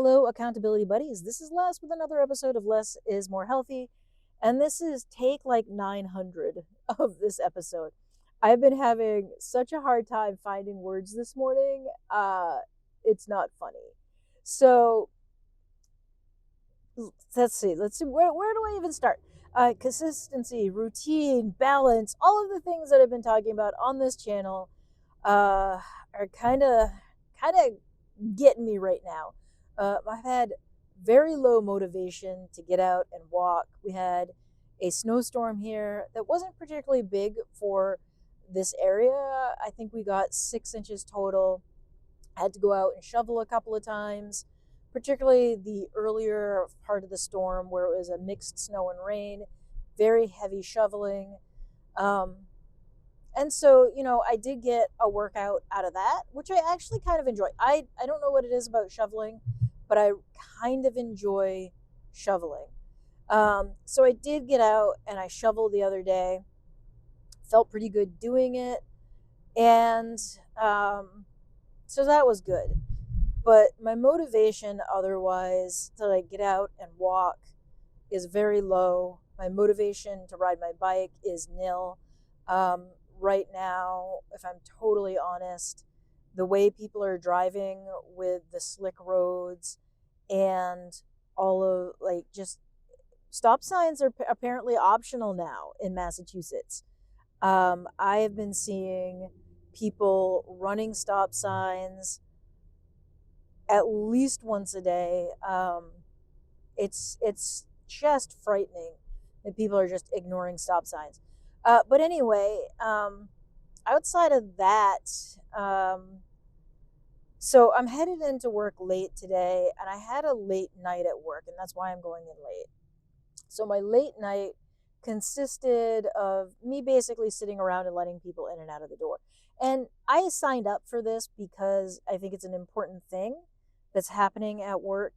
Hello, accountability buddies. This is Les with another episode of Less is More Healthy. And this is take like 900 of this episode. I've been having such a hard time finding words this morning. It's not funny. So let's see. Where do I even start? Consistency, routine, balance, all of the things that I've been talking about on this channel are kind of getting me right now. I've had very low motivation to get out and walk. We had a snowstorm here that wasn't particularly big for this area. I think we got 6 inches total. I had to go out and shovel a couple of times, particularly the earlier part of the storm where it was a mixed snow and rain, very heavy shoveling. And so, I did get a workout out of that, which I actually kind of enjoy. I don't know what it is about shoveling, but I kind of enjoy shoveling. So I did get out and I shoveled the other day. Felt pretty good doing it. And so that was good. But my motivation otherwise to get out and walk is very low. My motivation to ride my bike is nil. Right now, if I'm totally honest, the way people are driving with the slick roads and all of just stop signs are apparently optional now in Massachusetts. I have been seeing people running stop signs at least once a day. It's just frightening that people are just ignoring stop signs. But anyway, outside of that, so I'm headed into work late today, and I had a late night at work, and that's why I'm going in late. So my late night consisted of me basically sitting around and letting people in and out of the door. And I signed up for this because I think it's an important thing that's happening at work.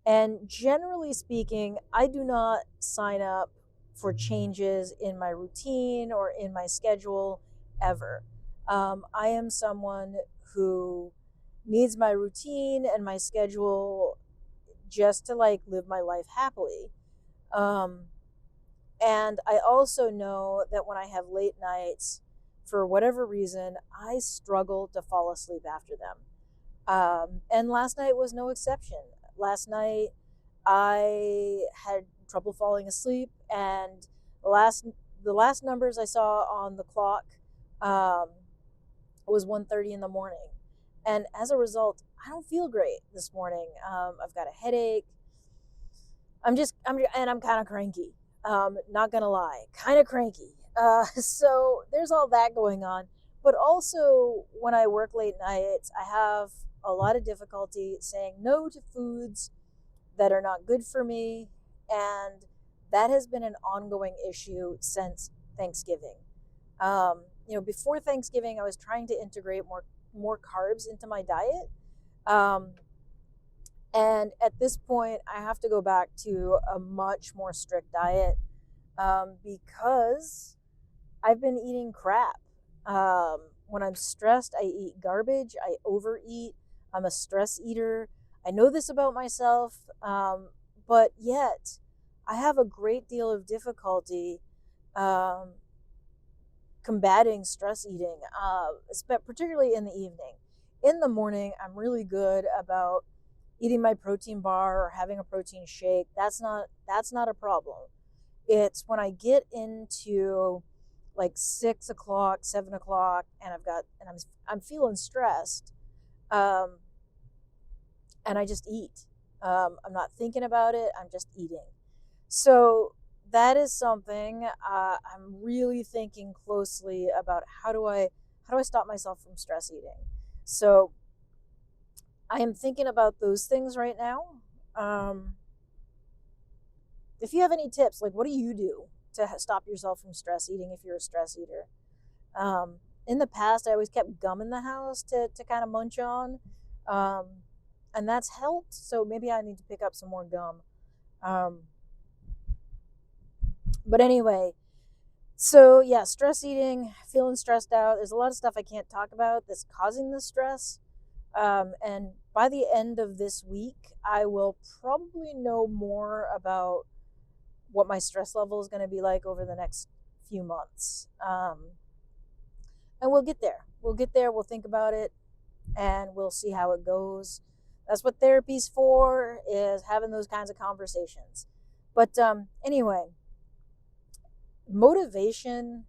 And generally speaking, I do not sign up for changes in my routine or in my schedule ever. I am someone who needs my routine and my schedule just to live my life happily. And I also know that when I have late nights, for whatever reason, I struggle to fall asleep after them. And last night was no exception. Last night I had trouble falling asleep, and the last numbers I saw on the clock was 1:30 in the morning, and as a result, I don't feel great this morning. I've got a headache. I'm kind of cranky. Not gonna lie, kind of cranky. So there's all that going on, but also when I work late nights, I have a lot of difficulty saying no to foods that are not good for me, and that has been an ongoing issue since Thanksgiving. Before Thanksgiving, I was trying to integrate more carbs into my diet, and at this point, I have to go back to a much more strict diet because I've been eating crap. When I'm stressed, I eat garbage. I overeat. I'm a stress eater. I know this about myself, but yet I have a great deal of difficulty combating stress eating, particularly in the evening. In the morning, I'm really good about eating my protein bar or having a protein shake. That's not a problem. It's when I get into 6 o'clock, 7 o'clock, and I'm feeling stressed, and I just eat. I'm not thinking about it. I'm just eating. So that is something I'm really thinking closely about. How do I stop myself from stress eating? So I am thinking about those things right now. If you have any tips, what do you do to stop yourself from stress eating if you're a stress eater? In the past, I always kept gum in the house to kind of munch on. And that's helped. So maybe I need to pick up some more gum. But anyway, so yeah, stress eating, feeling stressed out. There's a lot of stuff I can't talk about that's causing the stress. And by the end of this week, I will probably know more about what my stress level is going to be like over the next few months. And we'll get there. We'll get there. We'll think about it, and we'll see how it goes. That's what therapy's for, is having those kinds of conversations. But anyway, motivation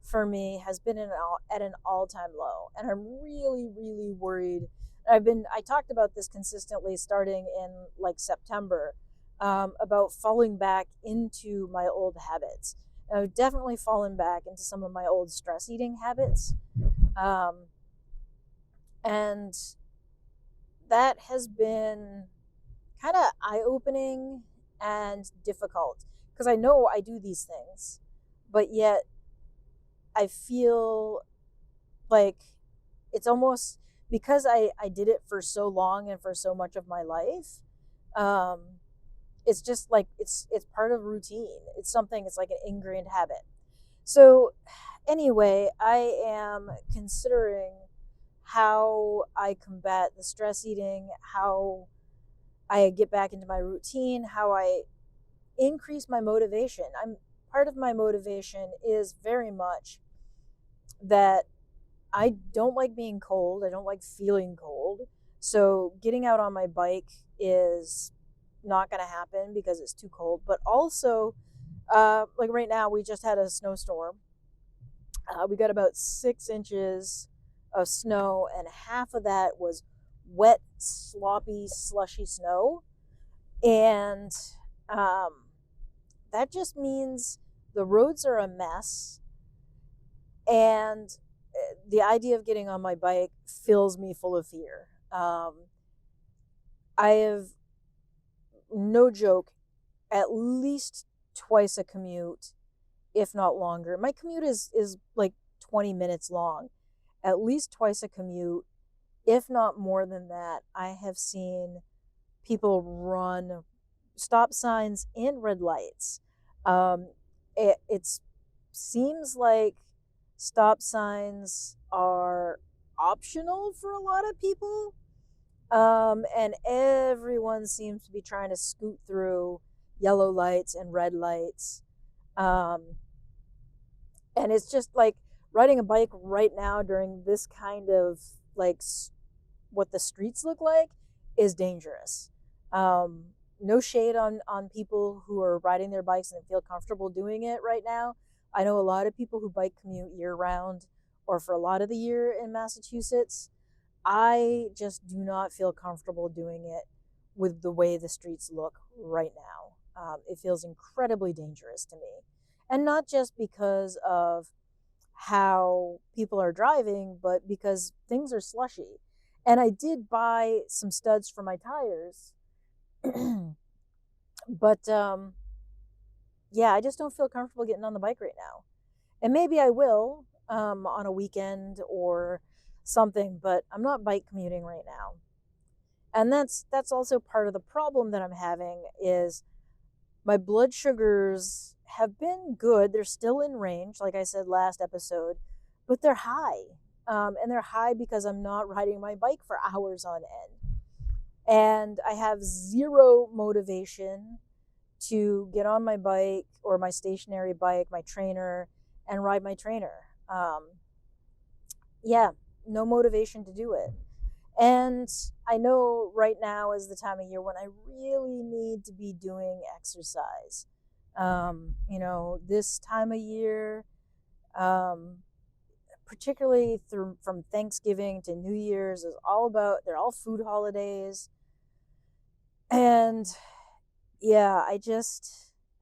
for me has been at an all-time low, and I'm really, really worried. I talked about this consistently starting in like September, about falling back into my old habits. And I've definitely fallen back into some of my old stress eating habits, and that has been kind of eye-opening and difficult, because I know I do these things, but yet I feel like it's almost because I did it for so long and for so much of my life. It's just like it's part of routine. It's something. It's like an ingrained habit. So anyway, I am considering how I combat the stress eating, how I get back into my routine, how I increase my motivation. I'm part of my motivation is very much that I don't like being cold. I don't like feeling cold. So getting out on my bike is not going to happen because it's too cold. But also, like right now, we just had a snowstorm. We got about 6 inches of snow, and half of that was wet, sloppy, slushy snow. And that just means the roads are a mess. And the idea of getting on my bike fills me full of fear. I have, no joke, at least twice a commute, if not longer. My commute is like 20 minutes long. At least twice a commute, if not more than that, I have seen people run stop signs and red lights. It seems like stop signs are optional for a lot of people. And everyone seems to be trying to scoot through yellow lights and red lights. Um, and it's just like riding a bike right now during this kind of like what the streets look like is dangerous. No shade on people who are riding their bikes and feel comfortable doing it right now. I know a lot of people who bike commute year round or for a lot of the year in Massachusetts. I just do not feel comfortable doing it with the way the streets look right now. It feels incredibly dangerous to me. And not just because of how people are driving, but because things are slushy. And I did buy some studs for my tires. But yeah, I just don't feel comfortable getting on the bike right now. And maybe I will on a weekend or something, but I'm not bike commuting right now. And that's also part of the problem that I'm having is my blood sugars have been good. They're still in range, like I said last episode, but they're high. And they're high because I'm not riding my bike for hours on end. And I have zero motivation to get on my bike or my stationary bike, my trainer, and ride my trainer. Yeah, no motivation to do it. And I know right now is the time of year when I really need to be doing exercise. This time of year, particularly from Thanksgiving to New Year's, is all about, they're all food holidays. And yeah, I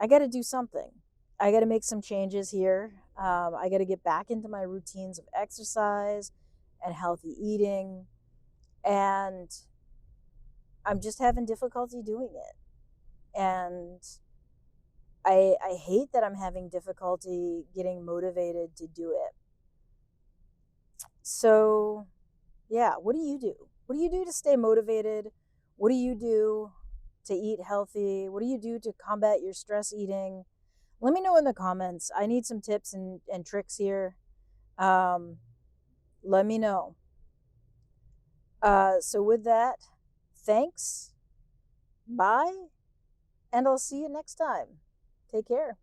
got to do something. I got to make some changes here. I got to get back into my routines of exercise and healthy eating. And I'm just having difficulty doing it. And I hate that I'm having difficulty getting motivated to do it. So, yeah, what do you do? What do you do to stay motivated? What do you do to eat healthy? What do you do to combat your stress eating? Let me know in the comments. I need some tips and tricks here. Let me know. So with that, Thanks. Bye. And I'll see you next time. Take care.